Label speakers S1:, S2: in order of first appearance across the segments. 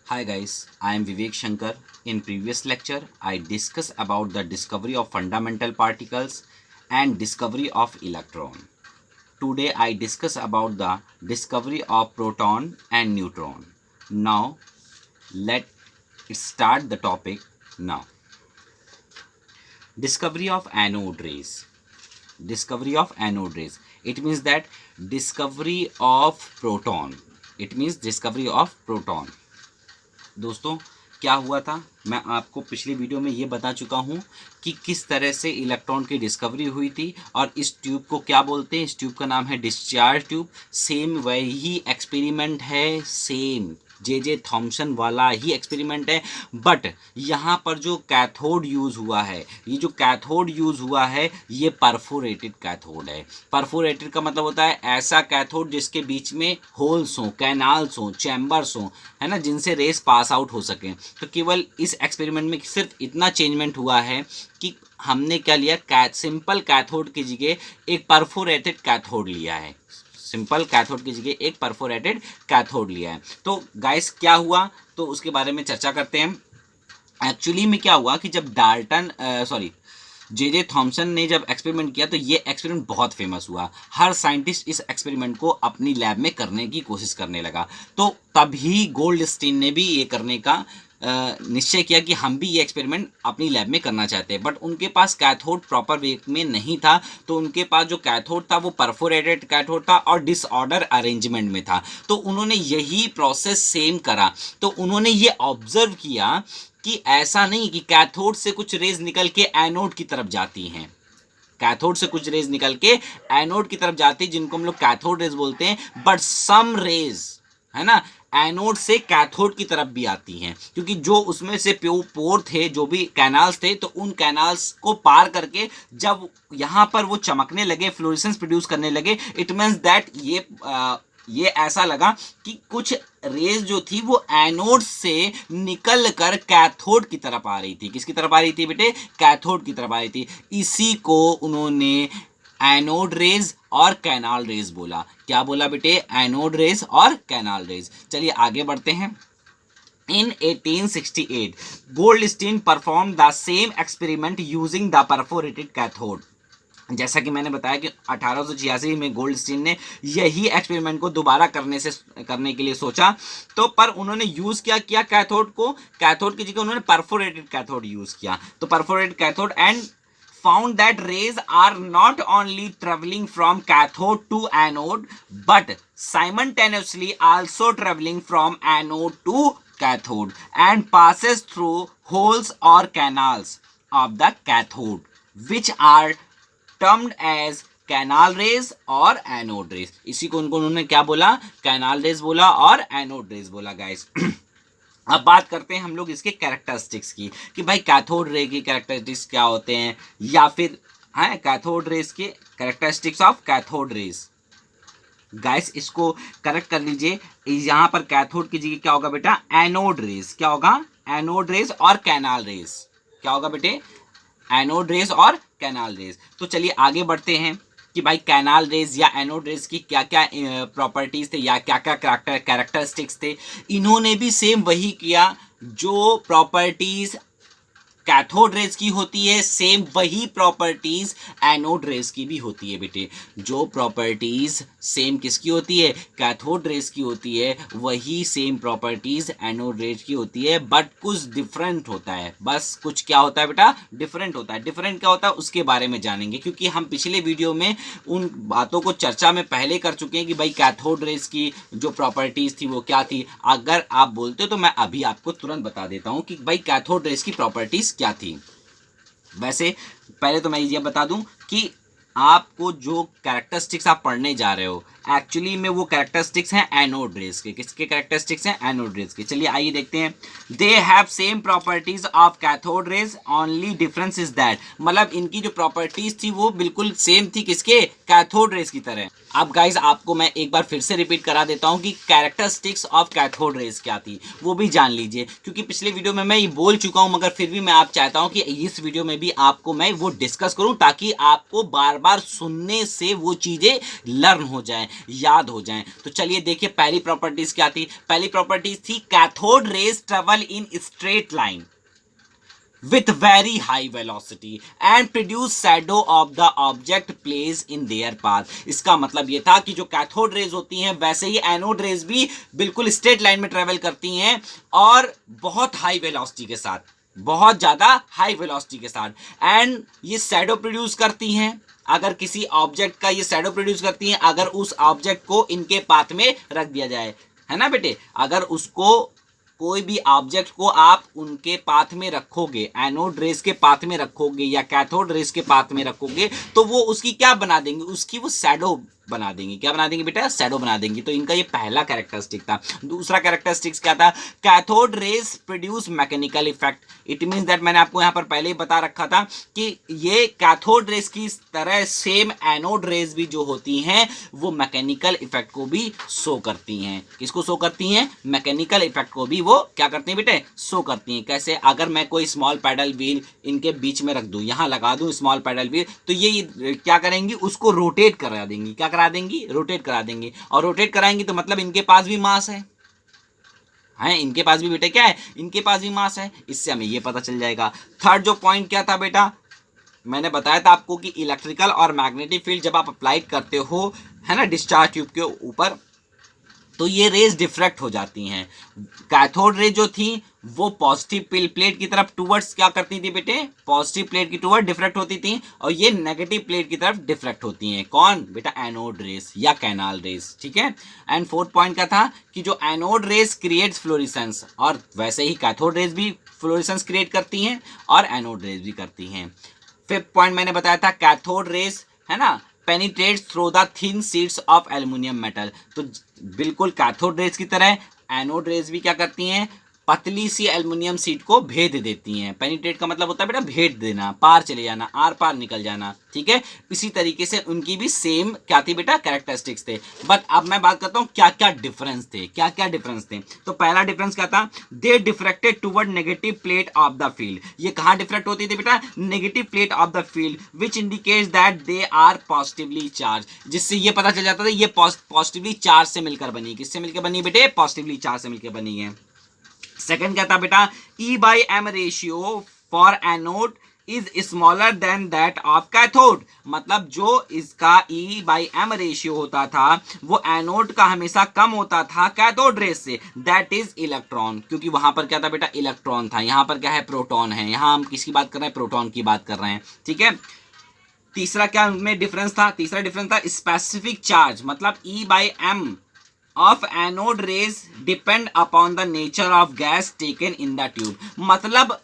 S1: Hi guys, I am Vivek Shankar. In previous lecture, I discussed about the discovery of fundamental particles and discovery of electron. Today I discuss about the discovery of proton and neutron. Now let's start the topic now. Discovery of anode rays. Discovery of anode rays. It means that discovery of proton. It means discovery of proton. दोस्तों क्या हुआ था, मैं आपको पिछली video में ये बता चुका हूँ कि किस तरह से इलेक्ट्रॉन की डिस्कवरी हुई थी और इस ट्यूब को क्या बोलते हैं। इस ट्यूब का नाम है डिस्चार्ज ट्यूब। सेम वही एक्सपेरिमेंट है, सेम जे थॉम्सन वाला ही एक्सपेरिमेंट है, बट यहाँ पर जो कैथोड यूज़ हुआ है, ये जो कैथोड यूज़ हुआ है ये परफोरेटेड कैथोड है। परफोरेटेड का मतलब होता है ऐसा कैथोड जिसके बीच में होल्स हों, कैनाल्स हों, चैम्बर्स हों, है ना, जिनसे रेस पास आउट हो सकें। तो केवल इस एक्सपेरिमेंट में सिर्फ इतना चेंजमेंट हुआ है कि हमने क्या लिया, सिंपल कैथोड की जगह एक परफोरेटेड कैथोड लिया है। सिंपल कैथोड की जगह एक परफोरेटेड कैथोड लिया है। तो गाइस क्या हुआ, तो उसके बारे में चर्चा करते हैं। एक्चुअली में क्या हुआ कि जब जे थॉम्सन ने जब एक्सपेरिमेंट किया तो ये एक्सपेरिमेंट बहुत फेमस हुआ। हर साइंटिस्ट इस एक्सपेरिमेंट को अपनी लैब में करने की कोशिश करने लगा। तो तभी गोल्डस्टीन ने भी ये करने का निश्चय किया कि हम भी ये एक्सपेरिमेंट अपनी लैब में करना चाहते हैं, बट उनके पास कैथोड प्रॉपर वे में नहीं था। तो उनके पास जो कैथोड था वो परफोरेटेड कैथोड था और डिसऑर्डर अरेंजमेंट में था। तो उन्होंने यही प्रोसेस सेम करा। तो उन्होंने ये ऑब्जर्व किया कि ऐसा नहीं कि कैथोड से कुछ रेज निकल के एनोड की तरफ जाती हैं, कैथोड से कुछ रेज निकल के एनोड की तरफ जाती है जिनको हम लोग कैथोड रेज बोलते हैं, बट सम रेज, है ना, एनोड से कैथोड की तरफ भी आती हैं, क्योंकि जो उसमें से पोर थे, जो भी कैनाल्स थे, तो उन कैनाल्स को पार करके जब यहाँ पर वो चमकने लगे, फ्लोरेसेंस प्रोड्यूस करने लगे, इट मीन्स दैट ये ऐसा लगा कि कुछ रेज जो थी वो एनोड से निकल कर कैथोड की तरफ आ रही थी। किसकी तरफ आ रही थी बेटे? कैथोड की तरफ आ रही थी। इसी को उन्होंने एनोड रेज और कैनाल रेज बोला। क्या बोला बेटे? एनोड रेज और कैनाल रेज। चलिए आगे बढ़ते हैं। In 1868, Goldstein performed the same experiment using the perforated cathode. जैसा कि मैंने बताया कि 1886 में गोल्डस्टीन ने यही एक्सपेरिमेंट को दोबारा करने के लिए सोचा। तो पर उन्होंने यूज किया कैथोड को, कैथोड की जगह उन्होंने परफोरेटेड कैथोड यूज किया। तो perforated cathode and found that rays are not only traveling from cathode to anode but simultaneously also traveling from anode to cathode and passes through holes or canals of the cathode which are termed as canal rays और anode rays. इसी को उन्होंने क्या बोला? Canal raise बोला और anode raise बोला guys. अब बात करते हैं हम लोग इसके कैरेक्टरिस्टिक्स की कि भाई कैथोड रे की कैरेक्टरिस्टिक्स क्या होते हैं, या फिर है कैथोड रेज के characteristics of cathode rays. Guys इसको करेक्ट कर लीजिए। यहां पर कैथोड की जगह क्या होगा बेटा? Anode rays. क्या होगा? एनोड रेज और कैनाल रेज। क्या होगा बेटे? एनोड रेज और कैनाल रेज। तो चलिए आगे बढ़ते हैं कि भाई कैनाल रेज या एनोड रेज की क्या क्या प्रॉपर्टीज थे या क्या क्या कैरेक्टरिस्टिक्स थे। इन्होंने भी सेम वही किया जो प्रॉपर्टीज कैथोड रेज की होती है, सेम वही प्रॉपर्टीज एनोड रेज की भी होती है बेटे। जो प्रॉपर्टीज सेम किसकी होती है? कैथोड रेज की होती है, वही सेम प्रॉपर्टीज एनोड रेज की होती है, बट कुछ डिफरेंट होता है। बस कुछ क्या होता है बेटा? डिफरेंट होता है। डिफरेंट क्या होता है उसके बारे में जानेंगे, क्योंकि हम पिछले वीडियो में उन बातों को चर्चा में पहले कर चुके हैं कि भाई कैथोड रेज की जो प्रॉपर्टीज थी वो क्या थी। अगर आप बोलते हो तो मैं अभी आपको तुरंत बता देता हूं कि भाई कैथोड रेज की प्रॉपर्टीज क्या थी। वैसे पहले तो मैं ये बता दूं कि आपको जो कैरेक्टरिस्टिक्स आप पढ़ने जा रहे हो एक्चुअली में वो कैरेक्टरिस्टिक्स हैं एनोड रेज के। किसके कैरेक्टरिस्टिक्स हैं? एनोड रेज के। चलिए आइए देखते हैं। They have same properties of cathode rays, only difference is that, मतलब इनकी जो प्रॉपर्टीज थी वो बिल्कुल सेम थी किसके? कैथोड रेज की तरह। अब गाइस आपको मैं एक बार फिर से रिपीट करा देता हूं कि कैरेक्टरिस्टिक्स ऑफ कैथोड रेज क्या थी, वो भी जान लीजिए, क्योंकि पिछले वीडियो में मैं ये बोल चुका हूं, मगर फिर भी मैं आप चाहता हूं कि इस वीडियो में भी आपको मैं वो डिस्कस करूं, ताकि आपको बार बार सुनने से वो चीजें लर्न हो जाएं, याद हो जाएं। तो चलिए देखिए पहली प्रॉपर्टीज क्या थी। पहली प्रॉपर्टीज थी cathode rays travel in straight line with very high velocity and produce shadow of the object placed in their path। इसका मतलब ये था कि जो कैथोड रेज होती हैं वैसे ही एनोड रेज भी बिल्कुल स्ट्रेट लाइन में ट्रेवल करती हैं और बहुत हाई वेलोसिटी के साथ, बहुत ज्यादा हाई वेलोसिटी के साथ, एंड ये शैडो प्रोड्यूस करती हैं। अगर किसी ऑब्जेक्ट का ये शैडो प्रोड्यूस करती हैं अगर उस ऑब्जेक्ट को इनके पाथ में रख दिया जाए, है ना बेटे। अगर उसको कोई भी ऑब्जेक्ट को आप उनके पाथ में रखोगे, एनोड रेस के पाथ में रखोगे या कैथोड रेस के पाथ में रखोगे, तो वो उसकी क्या बना देंगे, उसकी वो शैडो बना देंगे। क्या बना देंगे बेटा, शैडो बना देंगे। तो इनका ये पहला कैरेक्टरिस्टिक था। दूसरा कैरेक्टरिस्टिक्स क्या था, cathode rays produce mechanical effect. It means that मैंने आपको यहां पर पहले ही बता रखा था कि ये कैथोड रेस की तरह सेम एनोड रेस भी जो होती हैं वो मैकेनिकल इफेक्ट को भी शो करती हैं। किसको शो करती हैं, मैकेनिकल इफेक्ट को भी वो क्या करती हैं बेटे, शो करती हैं। कैसे, अगर मैं कोई स्मॉल पैडल व्हील इनके बीच में रख दूं, यहां लगा दूं स्मॉल पैडल व्हील, तो ये क्या करेंगी, उसको रोटेट करा देंगी। क्या करा देंगी, रोटेट करा देंगी। और रोटेट कराएंगी तो मतलब इनके पास भी मास है, इनके पास भी बेटे क्या है, इनके पास भी मास है। इससे हमें ये पता चल जाएगा। थर्ड जो पॉइंट क्या था बेटा, मैंने बताया था आपको कि इलेक्ट्रिकल और मैग्नेटिक फील्ड जब आप अप्लाई करते हो, है ना, डिस्चार्ज ट्यूब के ऊपर, तो ये रेज डिफ्रैक्ट हो जाती हैं। कैथोड रे जो थी वो पॉजिटिव प्लेट की तरफ टूवर्ड्स क्या करती थी बेटे, पॉजिटिव प्लेट की टूवर्ड डिफ्रैक्ट होती थी, और ये नेगेटिव प्लेट की तरफ डिफ्रैक्ट होती हैं। कौन बेटा, एनोड रेस या कैनाल रेस। ठीक है। एंड फोर्थ पॉइंट क्या था कि जो एनोड रेस क्रिएट्स फ्लोरेसेंस, और वैसे ही कैथोड रेस भी फ्लोरेसेंस क्रिएट करती हैं और एनोड रेस भी करती हैं। फिफ्थ पॉइंट मैंने बताया था कैथोड रेस, है ना, penetrates through the thin sheets of aluminium metal. तो बिल्कुल कैथोड रेस की तरह एनोड रेस भी क्या करती हैं, पतली सी एल्युमिनियम शीट को भेद देती हैं। पेनिट्रेट का मतलब होता है बेटा भेद देना, पार चले जाना, आर पार निकल जाना। ठीक है। इसी तरीके से उनकी भी सेम क्या थी बेटा, कैरेक्टरिस्टिक्स थे। बट अब मैं बात करता हूं क्या क्या डिफरेंस थे, क्या क्या डिफरेंस थे। तो पहला डिफरेंस क्या था, they diffracted toward negative plate of the field. ये कहां डिफ्रैक्ट होती थी बेटा, negative plate of the field, which indicates that they are positively charge. जिससे ये पता चल जाता था ये पॉजिटिवली चार्ज से मिलकर बनी। किससे मिलकर बनी बेटे, पॉजिटिवली चार्ज से मिलकर बनी है। सेकंड क्या था बेटा, E/M ratio for anode is smaller than that of cathode. मतलब जो इसका E/M रेशियो होता था वो एनोड का हमेशा कम होता था कैथोड रेस से, दैट इज इलेक्ट्रॉन। क्योंकि वहां पर क्या था बेटा, इलेक्ट्रॉन था, यहां पर क्या है, प्रोटॉन है। यहां हम किसकी बात कर रहे हैं, प्रोटॉन की बात कर रहे हैं। ठीक है। तीसरा क्या उनमें डिफरेंस था, तीसरा डिफरेंस था स्पेसिफिक चार्ज। मतलब E/M of anode rays depend upon the nature of gas taken in the tube। मतलब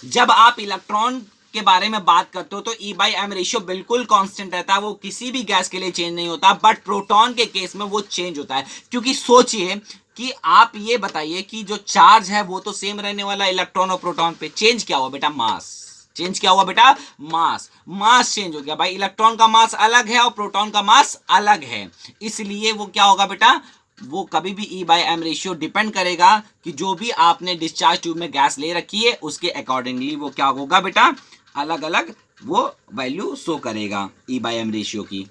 S1: जब आप इलेक्ट्रॉन के बारे में बात करते हो तो E/M रेशियो बिल्कुल कांस्टेंट रहता है, वो किसी भी गैस के लिए चेंज नहीं होता। बट प्रोटॉन के केस में वो चेंज होता है। क्योंकि सोचिए कि आप ये बताइए कि जो चार्ज है वो तो सेम रहने वाला इलेक्ट्रॉन और प्रोटॉन पे, चेंज क्या हुआ बेटा, मास। चेंज क्या हुआ बेटा, मास। मास चेंज हो गया भाई, इलेक्ट्रॉन का मास अलग है और प्रोटॉन का मास अलग है। इसलिए वो क्या होगा बेटा, वो कभी भी E/M रेशियो डिपेंड करेगा कि जो भी आपने डिस्चार्ज ट्यूब में गैस ले रखी है उसके अकॉर्डिंगली वो क्या होगा बेटा, अलग अलग वो वैल्यू शो करेगा E/M रेशियो की,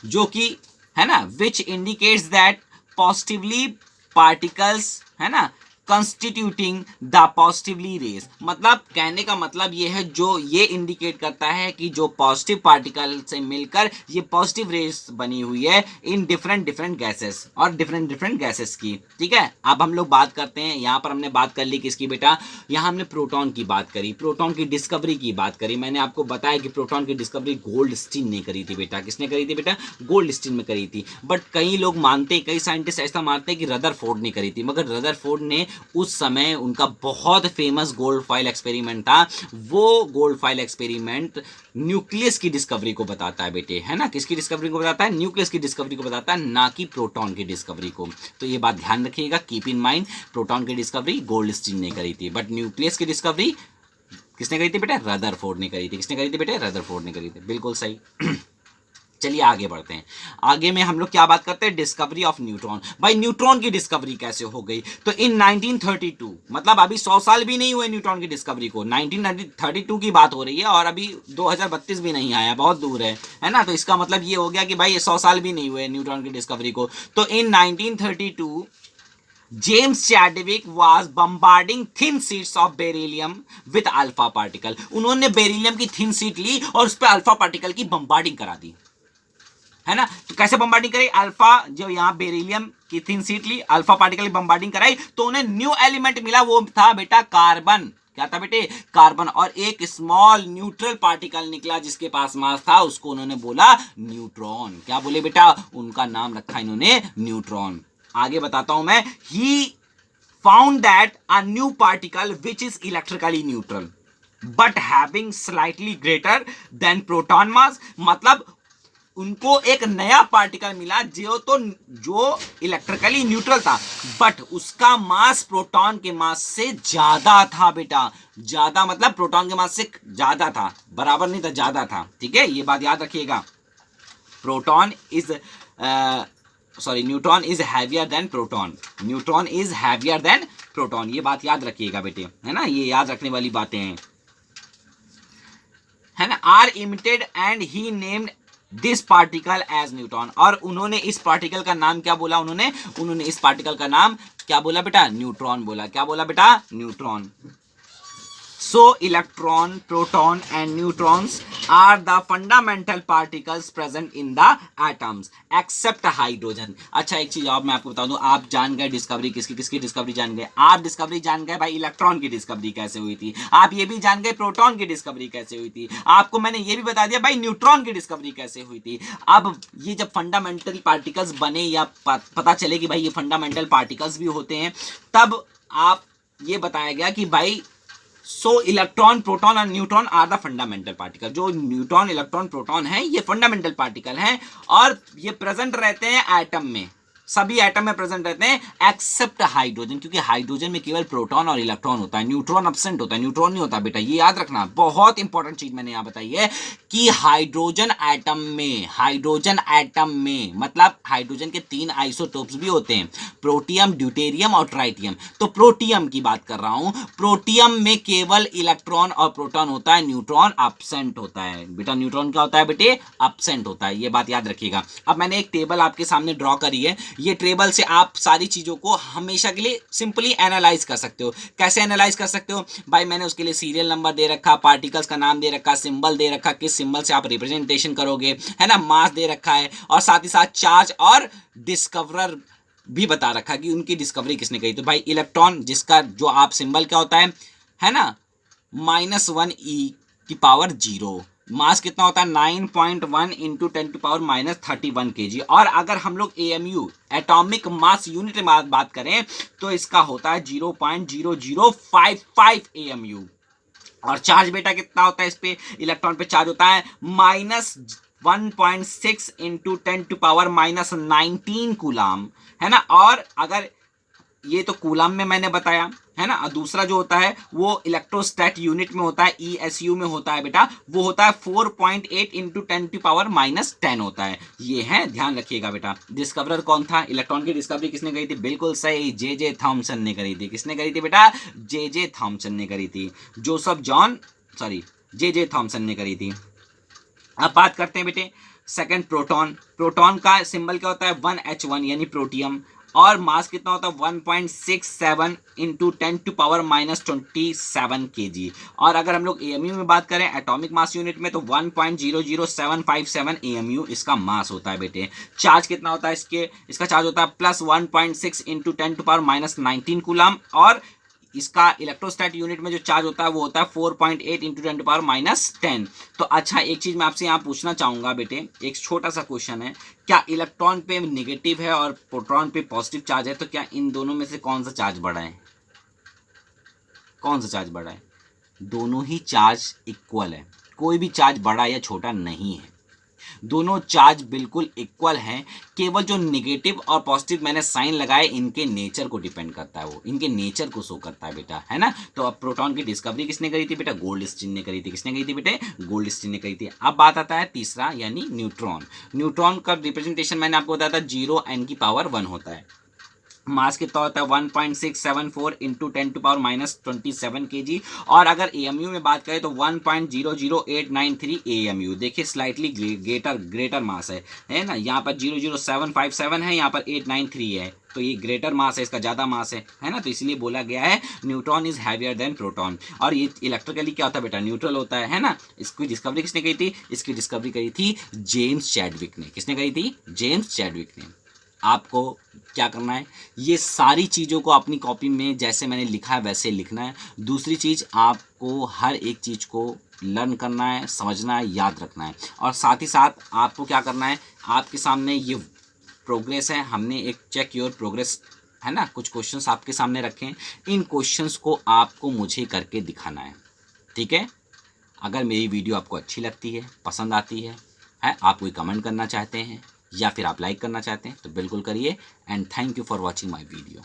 S1: जो कि है ना, विच इंडिकेट्स दैट पॉजिटिवली पार्टिकल्स, है ना, कंस्टिट्यूटिंग द पॉजिटिवली रेस। मतलब कहने का मतलब ये है, जो ये इंडिकेट करता है कि जो पॉजिटिव पार्टिकल से मिलकर ये पॉजिटिव रेस बनी हुई है इन डिफरेंट डिफरेंट गैसेस और डिफरेंट डिफरेंट गैसेस की। ठीक है। अब हम लोग बात करते हैं, यहाँ पर हमने बात कर ली किसकी बेटा, यहाँ हमने प्रोटॉन की बात करी, प्रोटॉन की डिस्कवरी की बात करी। मैंने आपको बताया कि प्रोटॉन की डिस्कवरी गोल्डस्टीन ने करी थी बेटा। किसने करी थी बेटा, गोल्डस्टीन में करी थी। बट कई लोग मानते, कई साइंटिस्ट ऐसा मानते हैं कि रदरफोर्ड ने करी थी, मगर रदरफोर्ड ने उस समय उनका बहुत फेमस गोल्ड फॉइल एक्सपेरिमेंट था। वो गोल्ड फॉइल एक्सपेरिमेंट न्यूक्लियस की डिस्कवरी को बताता है बेटे, है ना, किसकी डिस्कवरी को बताता है, न्यूक्लियस की डिस्कवरी को बताता है, ना कि प्रोटॉन की डिस्कवरी को। तो ये बात ध्यान रखिएगा, कीप इन माइंड, प्रोटॉन की डिस्कवरी गोल्डस्टीन ने करी थी, बट न्यूक्लियस की डिस्कवरी किसने करी थी बेटा? रदरफोर्ड ने करी थी। किसने करी थी बेटे? रदरफोर्ड ने करी थी, बिल्कुल सही। चलिए आगे बढ़ते हैं। आगे में हम लोग क्या बात करते हैं? Discovery of neutron. भाई न्यूट्रॉन की डिस्कवरी कैसे हो गई? तो इन 1932, मतलब अभी 100 साल भी नहीं हुए न्यूट्रॉन की डिस्कवरी को, 1932 की बात हो रही है और अभी 2032 भी नहीं आया, बहुत दूर है ना। तो इसका मतलब ये हो गया कि भाई 100 साल भी नहीं हुए न्यूट्रॉन की डिस्कवरी को। तो इन 1932 James Chadwick was bombarding thin sheets of beryllium with alpha particle. उन्होंने बेरिलियम की थिन शीट ली और उस पर अल्फा पार्टिकल की बम्बार्डिंग करा दी, है ना। तो कैसे बम्बार्डिंग करी? अल्फा, जो यहाँ बेरिलियम की थिन शीट ली, अल्फा पार्टिकल की बम्बार्डिंग कराई, तो उन्हें न्यू एलिमेंट मिला, वो था बेटा कार्बन। क्या था बेटे? कार्बन। और एक स्मॉल न्यूट्रल पार्टिकल निकला जिसके पास मास था, उसको उन्होंने बोला न्यूट्रॉन। क्या बोले बेटा? उनका नाम रखा इन्होंने न्यूट्रॉन। आगे बताता हूं मैं। He found that a new particle which is electrically neutral but having slightly greater than proton mass. मतलब उनको एक नया पार्टिकल मिला जो इलेक्ट्रिकली न्यूट्रल था, बट उसका मास प्रोटॉन के मास से ज्यादा था बेटा। ज्यादा मतलब प्रोटॉन के मास से ज्यादा था, बराबर नहीं था, ज्यादा था। ठीक है, ये बात याद रखिएगा। Proton is neutron is heavier than proton. Neutron is heavier than proton, ये बात याद रखिएगा बेटे, है ना। ये याद रखने वाली बातें हैं, है ना। Are emitted and he named this particle as neutron. और उन्होंने इस पार्टिकल का नाम क्या बोला? उन्होंने इस पार्टिकल का नाम क्या बोला बेटा? न्यूट्रॉन बोला। क्या बोला बेटा? Neutron. So electron, proton and neutrons are the fundamental particles present in the atoms except hydrogen। अच्छा एक चीज और मैं आपको बता दूं, आप जान गए डिस्कवरी किसकी डिस्कवरी जान गए। आप डिस्कवरी जान गए भाई इलेक्ट्रॉन की डिस्कवरी कैसे हुई थी। आप ये भी जान गए प्रोटॉन की डिस्कवरी कैसे हुई थी। आपको मैंने ये भी बता दिया भाई न्यूट्रॉन की डिस्कवरी कैसे हुई थी। अब ये जब फंडामेंटल पार्टिकल्स बने या पता चले कि भाई ये फंडामेंटल पार्टिकल्स भी होते हैं, तब आप ये बताया गया कि भाई इलेक्ट्रॉन, प्रोटॉन और neutron are the fundamental particle. जो न्यूट्रॉन, इलेक्ट्रॉन, प्रोटॉन है, ये फंडामेंटल पार्टिकल हैं और ये प्रेजेंट रहते हैं एटम में, सभी एटम में प्रेजेंट रहते हैं एक्सेप्ट हाइड्रोजन, क्योंकि हाइड्रोजन में केवल प्रोटॉन और इलेक्ट्रॉन होता है, न्यूट्रॉन एब्सेंट होता है, न्यूट्रॉन नहीं होता बेटा। ये याद रखना, बहुत इंपॉर्टेंट चीज मैंने यहां बताई है कि हाइड्रोजन एटम में मतलब हाइड्रोजन के 3 आइसोटोप्स भी होते हैं, प्रोटियम, ड्यूटेरियम और ट्राइटियम। तो प्रोटियम की बात कर रहा हूं। प्रोटियम में केवल इलेक्ट्रॉन और प्रोटॉन होता है, न्यूट्रॉन एब्सेंट होता है बेटा। न्यूट्रॉन क्या होता है बेटे? एब्सेंट होता है, ये बात याद रखिएगा। अब मैंने एक टेबल आपके सामने ड्रॉ करी है, ये टेबल से आप सारी चीजों को हमेशा के लिए सिंपली एनालाइज कर सकते हो। कैसे एनालाइज कर सकते हो भाई? मैंने उसके लिए सीरियल नंबर दे रखा, पार्टिकल्स का नाम दे रखा, सिंबल दे रखा, किस सिंबल से आप रिप्रेजेंटेशन करोगे, है ना, मास दे रखा है, और साथ ही साथ चार्ज और डिस्कवरर भी बता रखा कि उनकी डिस्कवरी किसने करी। तो भाई इलेक्ट्रॉन, जिसका जो आप सिंबल क्या होता है ना, -1 e⁻0। मास कितना होता है? 9.1 इंटू 10⁻31 kg। और अगर हम लोग AMU, एटॉमिक मास यूनिट में बात करें, तो इसका होता है 0.0055 AMU। और चार्ज बेटा कितना होता है इस पे? इलेक्ट्रॉन पे चार्ज होता है -1.6 इंटू 10⁻19 कूलाम, है ना। और अगर ये तो कूलाम में मैंने बताया, है ना। और दूसरा जो होता है वो इलेक्ट्रोस्टैट यूनिट में होता है, ESU में होता है बेटा, वो होता है 4.8 इंटू 10⁻10 होता है। ये है, ध्यान रखिएगा बेटा। डिस्कवरर कौन था? इलेक्ट्रॉन की डिस्कवरी किसने करी थी? बिल्कुल सही, जे थॉमसन ने करी थी। किसने करी थी बेटा? जे थॉमसन ने करी थी। जे थॉमसन ने करी थी। अब बात करते हैं बेटे सेकंड, प्रोटॉन। प्रोटॉन का सिंबल क्या होता है? 1H1 यानी प्रोटियम। और मास कितना होता है? 1.67 इंटू 10⁻27 kg। और अगर हम लोग AMU में बात करें, एटॉमिक मास यूनिट में, तो 1.00757 AMU इसका मास होता है बेटे। चार्ज कितना होता है इसका चार्ज होता है +1.6 इंटू 10⁻19 कूलाम। और इसका इलेक्ट्रोस्टैट यूनिट में जो चार्ज होता है वो होता है 4.8 इंटू 10⁻10। तो अच्छा एक चीज मैं आपसे यहाँ पूछना चाहूंगा बेटे, एक छोटा सा क्वेश्चन है, क्या इलेक्ट्रॉन पे नेगेटिव है और प्रोटॉन पे पॉजिटिव चार्ज है, तो क्या इन दोनों में से कौन सा चार्ज बड़ा है? कौन सा चार्ज बड़ा है? दोनों ही चार्ज इक्वल है, कोई भी चार्ज बड़ा या छोटा नहीं है। दोनों चार्ज बिल्कुल इक्वल हैं, केवल जो निगेटिव और पॉजिटिव मैंने साइन लगाए इनके नेचर को डिपेंड करता है, वो इनके नेचर को शो करता है बेटा, है ना। तो अब प्रोटॉन की डिस्कवरी किसने करी थी बेटा, गोल्डस्टीन ने करी थी। किसने करी थी बेटे, गोल्डस्टीन ने करी थी। अब बात आता है तीसरा यानी न्यूट्रॉन। न्यूट्रॉन का रिप्रेजेंटेशन मैंने आपको बताया था 0n⁻1 होता है। मास कितना होता है 1.674 इंटू 10⁻⁻27 kg। और अगर एएमयू में बात करें तो 1.00893 एएमयू। देखिए स्लाइटली ग्रेटर मास है ना। यहाँ पर 00757 है, यहाँ पर 893 है, तो ये ग्रेटर मास है, इसका ज़्यादा मास है ना। तो इसलिए बोला गया है neutron is heavier than proton. और ये इलेक्ट्रिकली क्या होता है बेटा, न्यूट्रल होता है ना। इसकी डिस्कवरी किसने करी थी, इसकी डिस्कवरी करी थी जेम्स चैडविक ने। किसने करी थी, जेम्स चैडविक ने। आपको क्या करना है, ये सारी चीज़ों को अपनी कॉपी में जैसे मैंने लिखा है वैसे लिखना है। दूसरी चीज़, आपको हर एक चीज़ को लर्न करना है, समझना है, याद रखना है। और साथ ही साथ आपको क्या करना है, आपके सामने ये प्रोग्रेस है, हमने एक चेक योर प्रोग्रेस है ना, कुछ क्वेश्चंस आपके सामने रखे हैं। इन क्वेश्चंस को आपको मुझे करके दिखाना है, ठीक है। अगर मेरी वीडियो आपको अच्छी लगती है, पसंद आती है आप कोई कमेंट करना चाहते हैं या फिर आप लाइक करना चाहते हैं तो बिल्कुल करिए। And thank you for watching my video.